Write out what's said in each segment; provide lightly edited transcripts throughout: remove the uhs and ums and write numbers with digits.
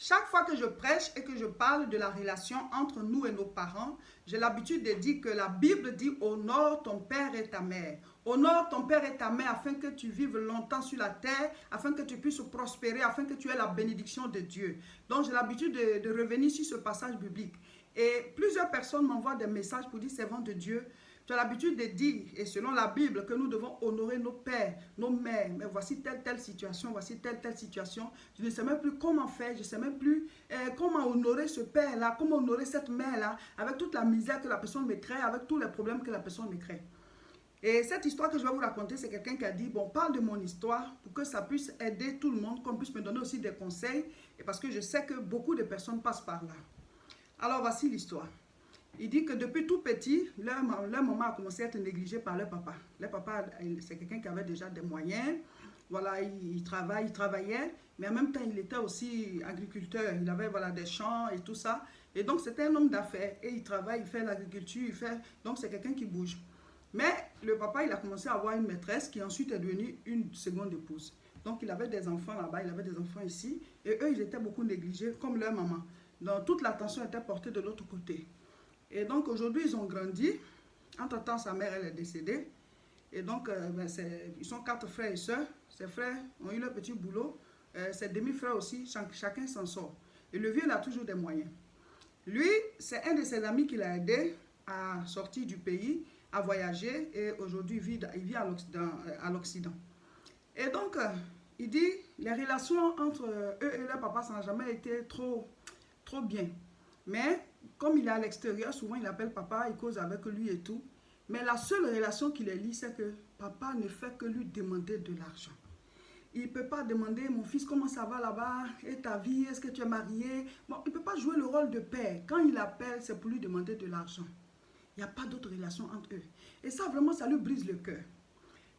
Chaque fois que je prêche et que je parle de la relation entre nous et nos parents, j'ai l'habitude de dire que la Bible dit honore ton père et ta mère. Honore ton père et ta mère afin que tu vives longtemps sur la terre, afin que tu puisses prospérer, afin que tu aies la bénédiction de Dieu. Donc j'ai l'habitude de revenir sur ce passage biblique. Et plusieurs personnes m'envoient des messages pour dire, servant de Dieu, tu as l'habitude de dire, et selon la Bible, que nous devons honorer nos pères, nos mères. Mais voici telle situation, voici telle situation. Je ne sais même plus comment faire, je ne sais même plus comment honorer ce père-là, comment honorer cette mère-là, avec toute la misère que la personne me crée, avec tous les problèmes que la personne me crée. Et cette histoire que je vais vous raconter, c'est quelqu'un qui a dit, bon, parle de mon histoire pour que ça puisse aider tout le monde, qu'on puisse me donner aussi des conseils, et parce que je sais que beaucoup de personnes passent par là. Alors voici l'histoire. Il dit que depuis tout petit, leur maman a commencé à être négligée par leur papa. Leur papa, c'est quelqu'un qui avait déjà des moyens. Voilà, il travaillait, mais en même temps, il était aussi agriculteur. Il avait voilà, des champs et tout ça. Et donc, c'était un homme d'affaires. Et il travaille, il fait l'agriculture, il fait... Donc, c'est quelqu'un qui bouge. Mais le papa, il a commencé à avoir une maîtresse qui ensuite est devenue une seconde épouse. Donc, il avait des enfants là-bas, il avait des enfants ici. Et eux, ils étaient beaucoup négligés, comme leur maman. Donc, toute l'attention était portée de l'autre côté. Et donc aujourd'hui, ils ont grandi. Entre-temps, sa mère, elle est décédée. Et donc, ils sont 4 frères et sœurs. Ses frères ont eu leur petit boulot. Ses demi-frères aussi, chacun s'en sort. Et le vieux, il a toujours des moyens. Lui, c'est un de ses amis qui l'a aidé à sortir du pays, à voyager. Et aujourd'hui, il vit à l'Occident. Et donc, il dit, les relations entre eux et leur papa, ça n'a jamais été trop bien. Mais comme il est à l'extérieur, souvent il appelle papa, il cause avec lui et tout. Mais la seule relation qui les lie, c'est que papa ne fait que lui demander de l'argent. Il ne peut pas demander, mon fils, comment ça va là-bas? Et ta vie, est-ce que tu es marié? Bon, il ne peut pas jouer le rôle de père. Quand il appelle, c'est pour lui demander de l'argent. Il n'y a pas d'autre relation entre eux. Et ça, vraiment, ça lui brise le cœur.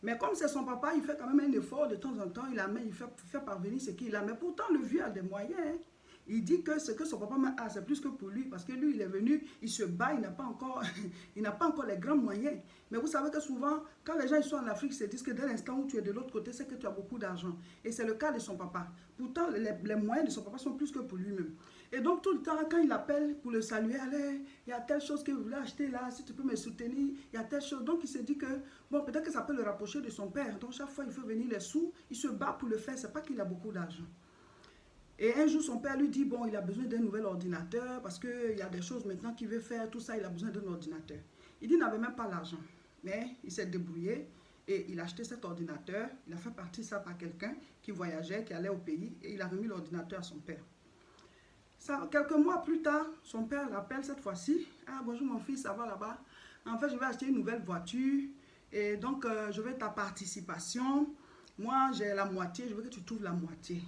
Mais comme c'est son papa, il fait quand même un effort de temps en temps. Il fait parvenir ce qu'il a. Mais pourtant, le vieux a des moyens. Hein. Il dit que ce que son papa a, c'est plus que pour lui. Parce que lui, il est venu, il se bat, il n'a pas encore, les grands moyens. Mais vous savez que souvent, quand les gens ils sont en Afrique, ils se disent que dès l'instant où tu es de l'autre côté, c'est que tu as beaucoup d'argent. Et c'est le cas de son papa. Pourtant, les moyens de son papa sont plus que pour lui-même. Et donc, tout le temps, quand il appelle pour le saluer, allez, il y a telle chose que vous voulez acheter là, si tu peux me soutenir, il y a telle chose. Donc, il se dit que, bon, peut-être que ça peut le rapprocher de son père. Donc, chaque fois, il fait venir les sous, il se bat pour le faire. C'est pas qu'il a beaucoup d'argent. Et un jour, son père lui dit, bon, il a besoin d'un nouvel ordinateur parce qu'il y a des choses maintenant qu'il veut faire, tout ça, il a besoin d'un ordinateur. Il dit, il n'avait même pas l'argent, mais il s'est débrouillé et il a acheté cet ordinateur. Il a fait partir ça par quelqu'un qui voyageait, qui allait au pays et il a remis l'ordinateur à son père. Ça, quelques mois plus tard, son père l'appelle cette fois-ci. Ah, bonjour mon fils, ça va là-bas? En fait, je vais acheter une nouvelle voiture et donc je veux ta participation. Moi, j'ai la moitié, je veux que tu trouves la moitié.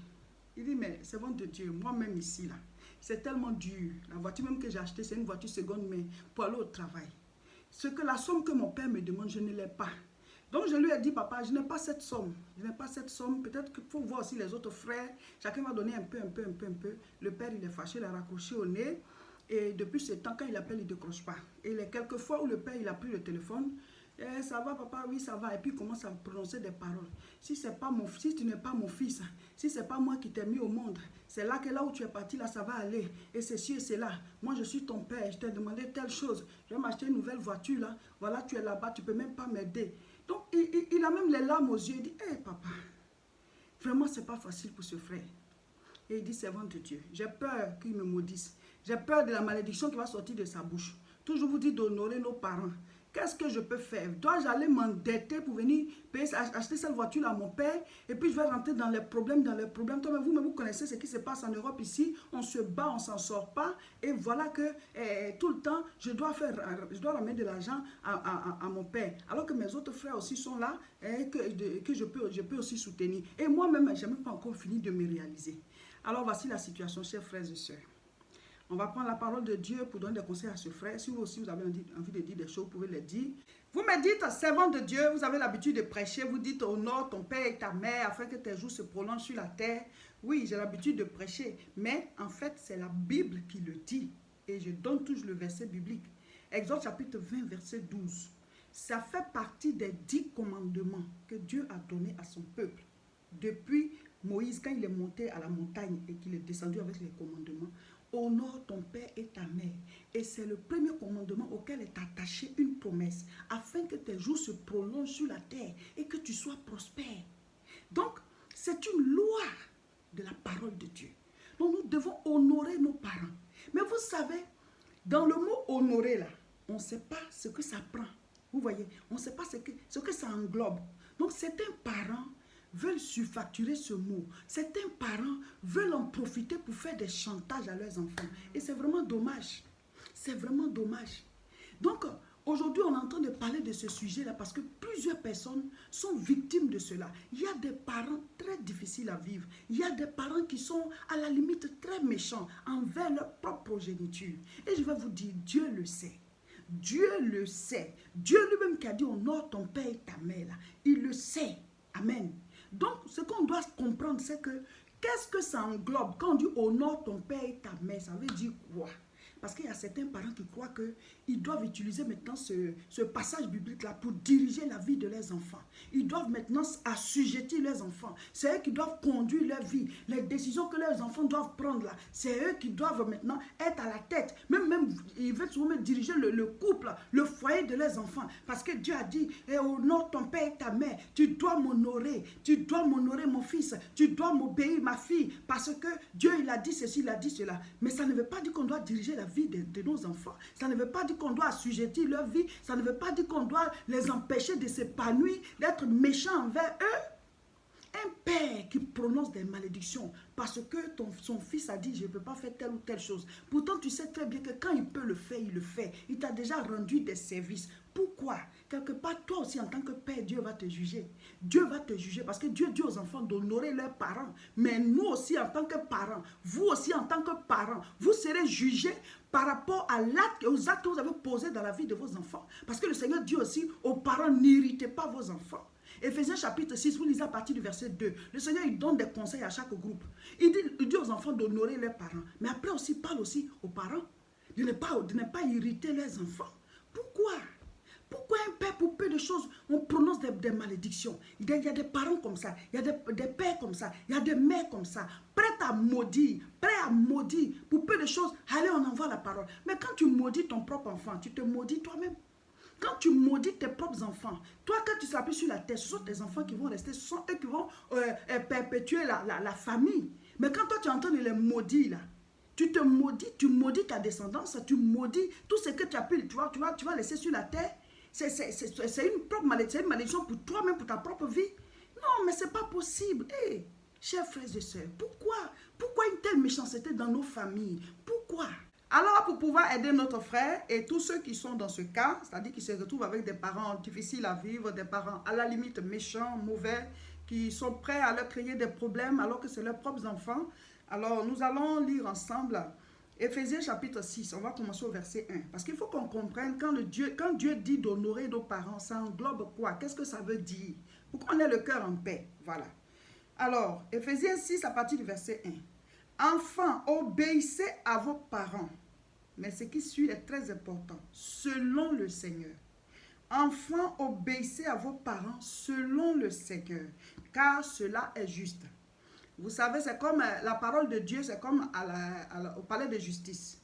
Il dit, mais c'est bon de Dieu, moi-même ici, là, c'est tellement dur. La voiture même que j'ai achetée, c'est une voiture seconde main pour aller au travail. La somme que mon père me demande, je ne l'ai pas. Donc je lui ai dit, papa, je n'ai pas cette somme. Je n'ai pas cette somme. Peut-être qu'il faut voir aussi les autres frères. Chacun va donner un peu. Le père, il est fâché, il a raccroché au nez. Et depuis ce temps, quand il appelle, il ne décroche pas. Et les quelques fois où le père, il a pris le téléphone, eh, ça va papa, oui ça va. Et puis il commence à prononcer des paroles. Si tu n'es pas mon fils, si c'est pas moi qui t'ai mis au monde, c'est là où tu es parti, là ça va aller. Et c'est ci et c'est là. Moi je suis ton père, je t'ai demandé telle chose. Je vais m'acheter une nouvelle voiture là. Voilà, tu es là-bas, tu peux même pas m'aider. Donc il a même les larmes aux yeux. Il dit, hé hey, papa, vraiment c'est pas facile pour ce frère. Et il dit, servant de Dieu, j'ai peur qu'il me maudisse. J'ai peur de la malédiction qui va sortir de sa bouche. Toujours vous dites d'honorer nos parents. Qu'est-ce que je peux faire? Dois-je aller m'endetter pour venir acheter cette voiture à mon père? Et puis je vais rentrer dans les problèmes. Toi-même, vous connaissez ce qui se passe en Europe ici. On se bat, on ne s'en sort pas. Et voilà que tout le temps, je dois ramener de l'argent à mon père. Alors que mes autres frères aussi sont là et que je peux aussi soutenir. Et moi-même, je n'ai même pas encore fini de me réaliser. Alors voici la situation, chers frères et sœurs. On va prendre la parole de Dieu pour donner des conseils à ce frère. Si vous aussi vous avez envie de dire des choses, vous pouvez les dire. Vous me dites, servant de Dieu, vous avez l'habitude de prêcher. Vous dites, honore ton père et ta mère afin que tes jours se prolongent sur la terre. Oui, j'ai l'habitude de prêcher. Mais en fait, c'est la Bible qui le dit. Et je donne toujours le verset biblique. Exode chapitre 20, verset 12. Ça fait partie des 10 commandements que Dieu a donnés à son peuple depuis Moïse, quand il est monté à la montagne et qu'il est descendu avec les commandements, honore ton père et ta mère. Et c'est le premier commandement auquel est attachée une promesse, afin que tes jours se prolongent sur la terre et que tu sois prospère. Donc, c'est une loi de la parole de Dieu. Donc, nous devons honorer nos parents. Mais vous savez, dans le mot honorer là, on ne sait pas ce que ça prend. Vous voyez, on ne sait pas ce que ça englobe. Donc, certains parents veulent surfacturer ce mot. Certains parents veulent en profiter pour faire des chantages à leurs enfants. Et c'est vraiment dommage. C'est vraiment dommage. Donc, aujourd'hui, on est en train de parler de ce sujet-là parce que plusieurs personnes sont victimes de cela. Il y a des parents très difficiles à vivre. Il y a des parents qui sont à la limite très méchants envers leur propre progéniture. Et je vais vous dire, Dieu le sait. Dieu le sait. Dieu lui-même qui a dit honore ton père et ta mère, là, il le sait. Amen. Donc, ce qu'on doit comprendre, c'est que qu'est-ce que ça englobe quand on dit honore ton père et ta mère? Ça veut dire quoi? Parce qu'il y a certains parents qui croient qu'ils doivent utiliser maintenant ce passage biblique-là pour diriger la vie de leurs enfants. Ils doivent maintenant assujettir leurs enfants. C'est eux qui doivent conduire leur vie. Les décisions que leurs enfants doivent prendre là, c'est eux qui doivent maintenant être à la tête. Même ils veulent souvent diriger le couple, le foyer de leurs enfants. Parce que Dieu a dit, honore ton père et ta mère. Tu dois m'honorer. Tu dois m'honorer mon fils. Tu dois m'obéir ma fille. Parce que Dieu, il a dit ceci, il a dit cela. Mais ça ne veut pas dire qu'on doit diriger la vie de nos enfants. Ça ne veut pas dire qu'on doit assujettir leur vie. Ça ne veut pas dire qu'on doit les empêcher de s'épanouir, d'être méchants envers eux. Un père qui prononce des malédictions parce que son fils a dit je ne peux pas faire telle ou telle chose. Pourtant tu sais très bien que quand il peut le faire, il le fait. Il t'a déjà rendu des services. Pourquoi? Quelque part, toi aussi en tant que père, Dieu va te juger. Dieu va te juger parce que Dieu dit aux enfants d'honorer leurs parents. Mais nous aussi en tant que parents, vous aussi en tant que parents, vous serez jugés par rapport à aux actes que vous avez posés dans la vie de vos enfants. Parce que le Seigneur dit aussi aux parents, n'irritez pas vos enfants. Éphésiens chapitre 6, vous lisez à partir du verset 2. Le Seigneur, il donne des conseils à chaque groupe. Il dit aux enfants d'honorer leurs parents. Mais après aussi, il parle aussi aux parents de ne pas irriter leurs enfants. Pourquoi? Pourquoi un père, pour peu de choses, on prononce des malédictions? Il y a des parents comme ça, il y a des pères comme ça, il y a des mères comme ça, prêts à maudire, pour peu de choses, allez, on envoie la parole. Mais quand tu maudis ton propre enfant, tu te maudis toi-même. Quand tu maudis tes propres enfants, toi, quand tu s'appuies sur la terre, ce sont tes enfants qui vont rester, ce sont eux qui vont perpétuer la famille. Mais quand toi, tu es en train de les maudire, là, tu te maudis, tu maudis ta descendance, tu maudis tout ce que tu as pu, tu vas laisser sur la terre. C'est une malédiction pour toi-même, pour ta propre vie. Non, mais ce n'est pas possible. Hey, chers frères et sœurs, pourquoi une telle méchanceté dans nos familles? Pourquoi? Alors, pour pouvoir aider notre frère et tous ceux qui sont dans ce cas, c'est-à-dire qui se retrouvent avec des parents difficiles à vivre, des parents à la limite méchants, mauvais, qui sont prêts à leur créer des problèmes alors que c'est leurs propres enfants. Alors, nous allons lire ensemble Éphésiens chapitre 6, on va commencer au verset 1. Parce qu'il faut qu'on comprenne, quand Dieu dit d'honorer nos parents, ça englobe quoi? Qu'est-ce que ça veut dire? Pour qu'on ait le cœur en paix. Voilà. Alors, Éphésiens 6 à partir du verset 1. Enfants, obéissez à vos parents. Mais ce qui suit est très important. Selon le Seigneur. Enfants, obéissez à vos parents selon le Seigneur. Car cela est juste. Vous savez, c'est comme la parole de Dieu, c'est comme au palais de justice.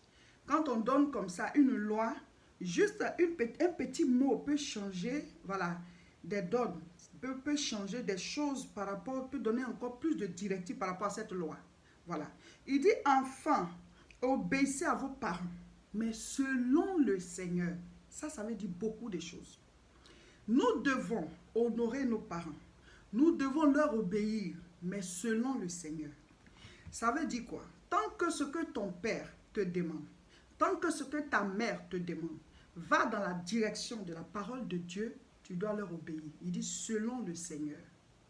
Quand on donne comme ça une loi, juste un petit mot peut changer, voilà, des donnes, peut changer des choses par rapport, peut donner encore plus de directives par rapport à cette loi. Voilà. Il dit, enfants, obéissez à vos parents, mais selon le Seigneur. Ça veut dire beaucoup de choses. Nous devons honorer nos parents. Nous devons leur obéir, mais selon le Seigneur. Ça veut dire quoi? Tant que ce que ton père te demande, tant que ce que ta mère te demande, va dans la direction de la parole de Dieu, tu dois leur obéir. Il dit selon le Seigneur.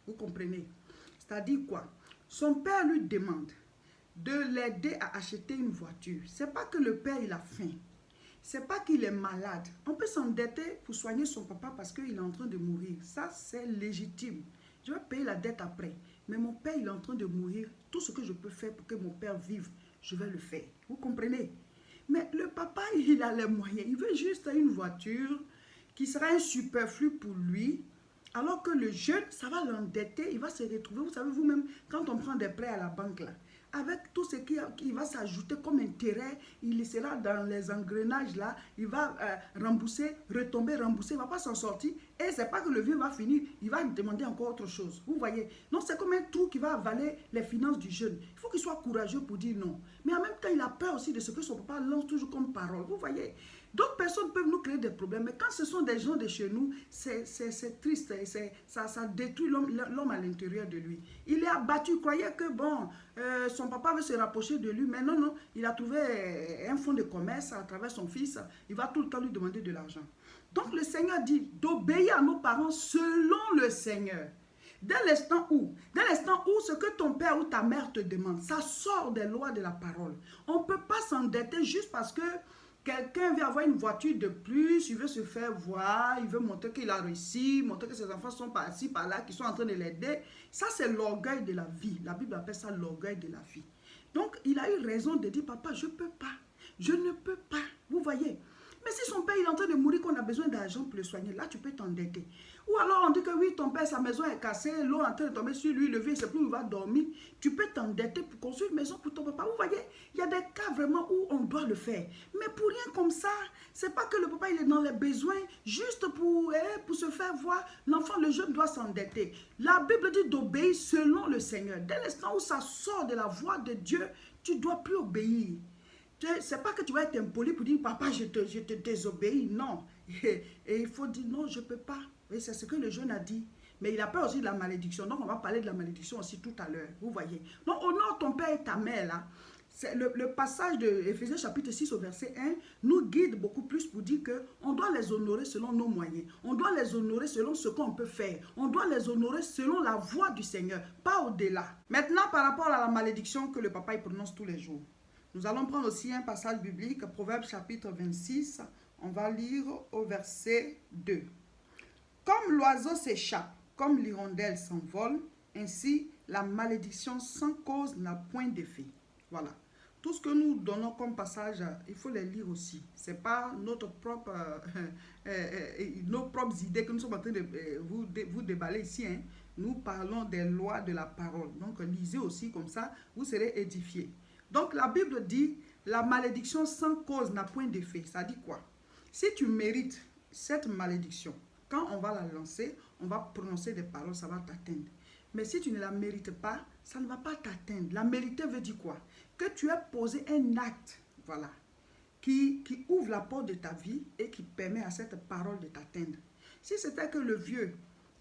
Vous comprenez? C'est-à-dire quoi? Son père lui demande de l'aider à acheter une voiture. Ce n'est pas que le père il a faim. Ce n'est pas qu'il est malade. On peut s'endetter pour soigner son papa parce qu'il est en train de mourir. Ça, c'est légitime. Je vais payer la dette après. Mais mon père, il est en train de mourir. Tout ce que je peux faire pour que mon père vive, je vais le faire. Vous comprenez? Mais le papa, il a les moyens. Il veut juste une voiture qui sera un superflu pour lui. Alors que le jeune, ça va l'endetter, il va se retrouver, vous savez vous-même, quand on prend des prêts à la banque, là, avec tout ce qui va s'ajouter comme intérêt, il sera dans les engrenages, là, il va rembourser, retomber, rembourser, il ne va pas s'en sortir. Et ce n'est pas que le vieux va finir, il va demander encore autre chose. Vous voyez? Donc c'est comme un trou qui va avaler les finances du jeune. Il faut qu'il soit courageux pour dire non. Mais en même temps, il a peur aussi de ce que son papa lance toujours comme parole. Vous voyez? D'autres personnes peuvent nous créer des problèmes, mais quand ce sont des gens de chez nous, c'est triste, ça détruit l'homme à l'intérieur de lui. Il est abattu, il croyait que bon, son papa veut se rapprocher de lui, mais non, non, il a trouvé un fonds de commerce à travers son fils, il va tout le temps lui demander de l'argent. Donc le Seigneur dit d'obéir à nos parents selon le Seigneur. Dès l'instant où ce que ton père ou ta mère te demande, ça sort des lois de la parole. On ne peut pas s'endetter juste parce que quelqu'un veut avoir une voiture de plus, il veut se faire voir, il veut montrer qu'il a réussi, montrer que ses enfants sont par-ci, par-là, qu'ils sont en train de l'aider. Ça, c'est l'orgueil de la vie. La Bible appelle ça l'orgueil de la vie. Donc, il a eu raison de dire, papa, je ne peux pas. Je ne peux pas. Vous voyez? Mais si son père il est en train de mourir, qu'on a besoin d'argent pour le soigner, là, tu peux t'endetter. Ou alors, on dit que oui, ton père, sa maison est cassée, l'eau est en train de tomber sur lui, le vieux, il ne sait plus où il va dormir. Tu peux t'endetter pour construire une maison pour ton papa. Vous voyez, il y a des cas vraiment où on doit le faire. Mais pour rien comme ça, c'est pas que le papa, il est dans les besoins, juste pour se faire voir. L'enfant, le jeune doit s'endetter. La Bible dit d'obéir selon le Seigneur. Dès l'instant où ça sort de la voix de Dieu, tu ne dois plus obéir. C'est pas que tu vas être impoli pour dire, papa, je te désobéis. Non. Et il faut dire, non, je ne peux pas. Et c'est ce que le jeune a dit. Mais il a peur aussi de la malédiction. Donc, on va parler de la malédiction aussi tout à l'heure. Vous voyez. Donc, honore ton père et ta mère, là. Le passage de Éphésiens chapitre 6 au verset 1 nous guide beaucoup plus pour dire qu'on doit les honorer selon nos moyens. On doit les honorer selon ce qu'on peut faire. On doit les honorer selon la voix du Seigneur, pas au-delà. Maintenant, par rapport à la malédiction que le papa il prononce tous les jours. Nous allons prendre aussi un passage biblique, Proverbes chapitre 26. On va lire au verset 2. Comme l'oiseau s'échappe, comme l'hirondelle s'envole, ainsi la malédiction sans cause n'a point d'effet. Voilà. Tout ce que nous donnons comme passage, il faut les lire aussi. Ce n'est pas nos propres idées que nous sommes en train de vous déballer ici. Hein. Nous parlons des lois de la parole. Donc lisez aussi comme ça, vous serez édifiés. Donc la Bible dit, la malédiction sans cause n'a point d'effet. Ça dit quoi? Si tu mérites cette malédiction, quand on va la lancer, on va prononcer des paroles, ça va t'atteindre. Mais si tu ne la mérites pas, ça ne va pas t'atteindre. La mériter veut dire quoi? Que tu as posé un acte, voilà, qui ouvre la porte de ta vie et qui permet à cette parole de t'atteindre. Si c'était que le vieux,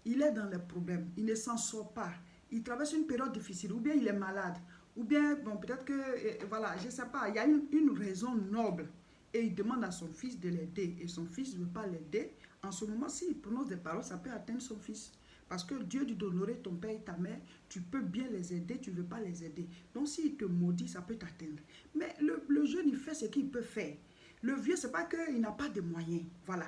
il est dans les problèmes, il ne s'en sort pas, il traverse une période difficile, ou bien il est malade, ou bien, bon, peut-être que, voilà, je ne sais pas, il y a une raison noble, et il demande à son fils de l'aider, et son fils ne veut pas l'aider. En ce moment, s'il prononce des paroles, ça peut atteindre son fils. Parce que Dieu dit d'honorer ton père et ta mère, tu peux bien les aider, tu ne veux pas les aider. Donc s'il te maudit, ça peut t'atteindre. Mais le jeune, il fait ce qu'il peut faire. Le vieux, ce n'est pas qu'il n'a pas de moyens. Voilà.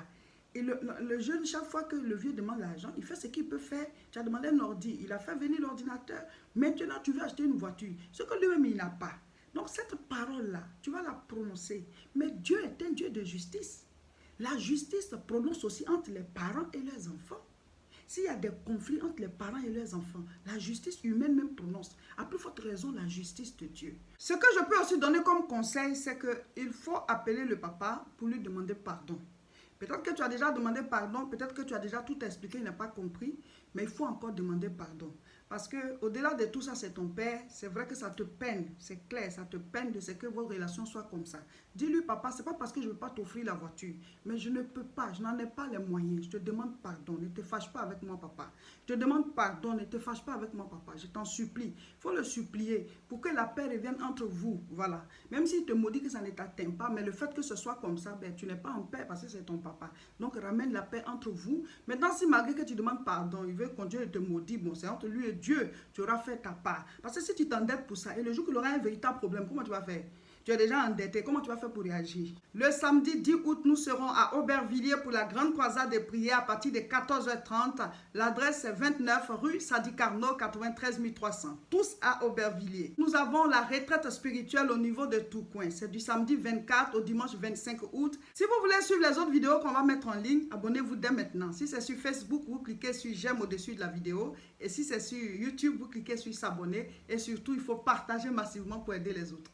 Et le jeune, chaque fois que le vieux demande l'argent, il fait ce qu'il peut faire. Tu as demandé un ordi, il a fait venir l'ordinateur. Maintenant, tu veux acheter une voiture. Ce que lui-même, il n'a pas. Donc cette parole-là, tu vas la prononcer. Mais Dieu est un Dieu de justice. La justice se prononce aussi entre les parents et leurs enfants. S'il y a des conflits entre les parents et leurs enfants, la justice humaine même prononce. À plus forte raison, la justice de Dieu. Ce que je peux aussi donner comme conseil, c'est qu'il faut appeler le papa pour lui demander pardon. Peut-être que tu as déjà demandé pardon, peut-être que tu as déjà tout expliqué, il n'a pas compris, mais il faut encore demander pardon. Parce qu'au-delà de tout ça, c'est ton père, c'est vrai que ça te peine, c'est clair, ça te peine de ce que vos relations soient comme ça. Dis-lui, papa, ce n'est pas parce que je ne veux pas t'offrir la voiture, mais je ne peux pas, je n'en ai pas les moyens, je te demande pardon, ne te fâche pas avec moi, papa. Je te demande pardon, ne te fâche pas avec moi, papa, je t'en supplie. Il faut le supplier pour que la paix revienne entre vous, voilà. Même s'il te maudit que ça ne t'atteint pas, mais le fait que ce soit comme ça, ben, tu n'es pas en paix parce que c'est ton papa. Donc ramène la paix entre vous. Maintenant, si malgré que tu demandes pardon, il veut continuer de te maudire, bon, c'est entre lui et Dieu, tu auras fait ta part. Parce que si tu t'endettes pour ça, et le jour qu'il aura un véritable problème, comment tu vas faire? Tu es déjà endetté. Comment tu vas faire pour réagir? Le samedi 10 août, nous serons à Aubervilliers pour la grande croisade des prières à partir de 14h30. L'adresse est 29 rue Sadi Carnot, 93 300. Tous à Aubervilliers. Nous avons la retraite spirituelle au niveau de Tourcoing. C'est du samedi 24 au dimanche 25 août. Si vous voulez suivre les autres vidéos qu'on va mettre en ligne, abonnez-vous dès maintenant. Si c'est sur Facebook, vous cliquez sur j'aime au-dessus de la vidéo. Et si c'est sur YouTube, vous cliquez sur s'abonner. Et surtout, il faut partager massivement pour aider les autres.